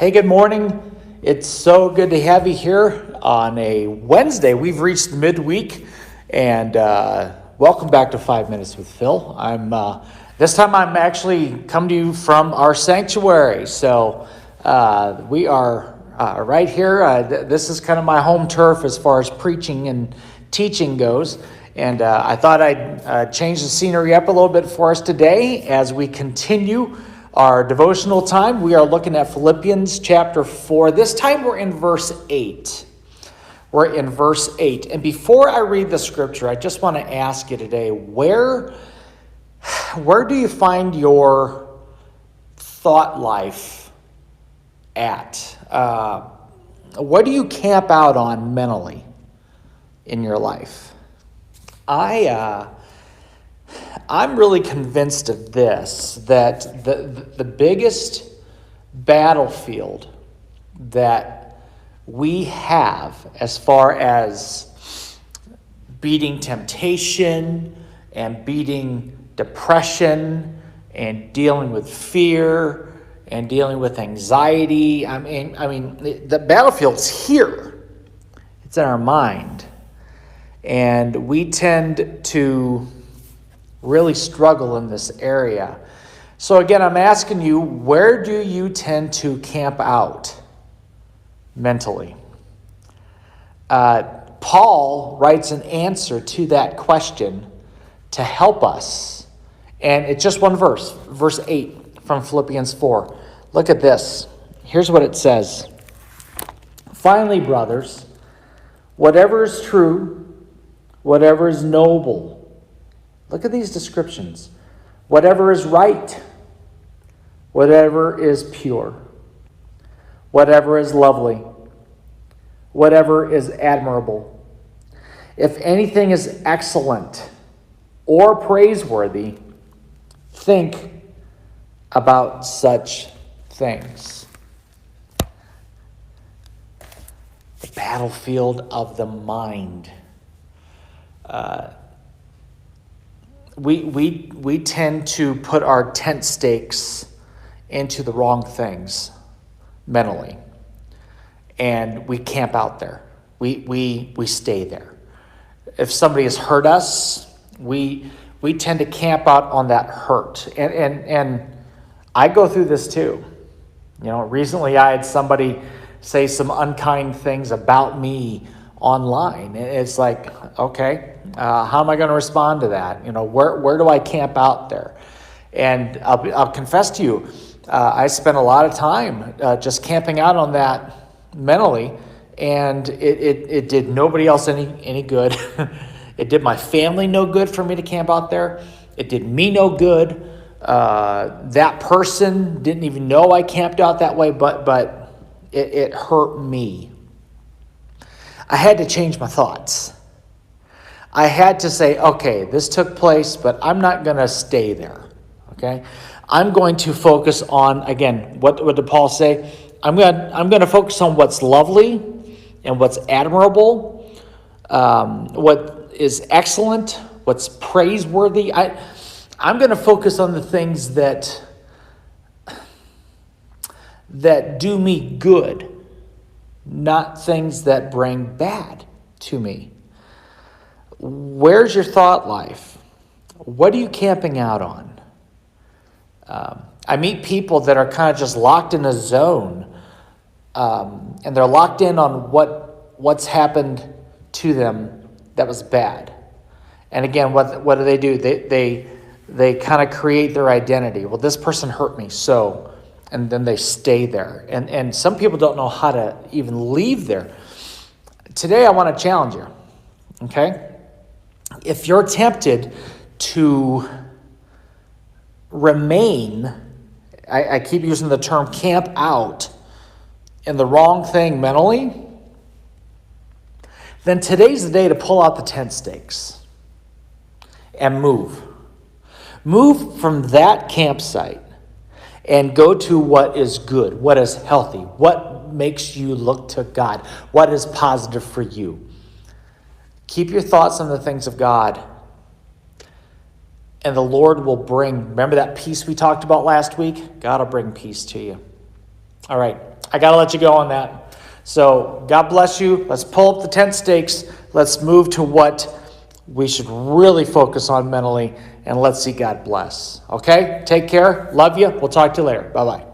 Hey, good morning. It's so good to have you here on a Wednesday. We've reached the midweek, and welcome back to 5 Minutes with Phil. This time I'm actually come to you from our sanctuary. So we are right here. This is kind of my home turf as far as preaching and teaching goes. And I thought I'd change the scenery up a little bit for us today as we continue our devotional time. We are looking at Philippians chapter 4. This time we're in verse 8. We're in verse 8. And before I read the scripture, I just want to ask you today, where do you find your thought life at? What do you camp out on mentally in your life? I'm really convinced of this, that the biggest battlefield that we have as far as beating temptation and beating depression and dealing with fear and dealing with anxiety, I mean, the battlefield's here. It's in our mind. And we tend to really struggle in this area. So again, I'm asking you, where do you tend to camp out mentally? Paul writes an answer to that question to help us. And it's just one verse, verse 8 from Philippians 4. Look at this. Here's what it says. Finally, brothers, whatever is true, whatever is noble. Look at these descriptions. Whatever is right, whatever is pure, whatever is lovely, whatever is admirable. If anything is excellent or praiseworthy, think about such things. The battlefield of the mind. We tend to put our tent stakes into the wrong things mentally, and we camp out there. We stay there. If somebody has hurt us, we tend to camp out on that hurt, and I go through this too. You know, recently I had somebody say some unkind things about me online. It's like, okay, how am I going to respond to that? You know, where do I camp out there? And I'll confess to you, I spent a lot of time just camping out on that mentally, and it did nobody else any good. It did my family no good for me to camp out there. It did me no good. That person didn't even know I camped out that way, but it hurt me. I had to change my thoughts. I had to say, okay, this took place, but I'm not going to stay there, okay? I'm going to focus on, again, what did Paul say? I'm going to focus on what's lovely and what's admirable, what is excellent, what's praiseworthy. I'm going to focus on the things that do me good, not things that bring bad to me. Where's your thought life? What are you camping out on? I meet people that are kind of just locked in a zone, and they're locked in on what's happened to them that was bad. And again, what do? They kind of create their identity. Well, this person hurt me, so... And then they stay there. And some people don't know how to even leave there. Today, I want to challenge you, okay? If you're tempted to remain, I keep using the term camp out, in the wrong thing mentally, then today's the day to pull out the tent stakes and move. Move from that campsite and go to what is good, what is healthy, what makes you look to God, what is positive for you. Keep your thoughts on the things of God, and the Lord will bring, remember that peace we talked about last week? God will bring peace to you. All right, I got to let you go on that. So God bless you. Let's pull up the tent stakes. Let's move to what we should really focus on mentally, and let's see God bless. Okay? Take care. Love you. We'll talk to you later. Bye-bye.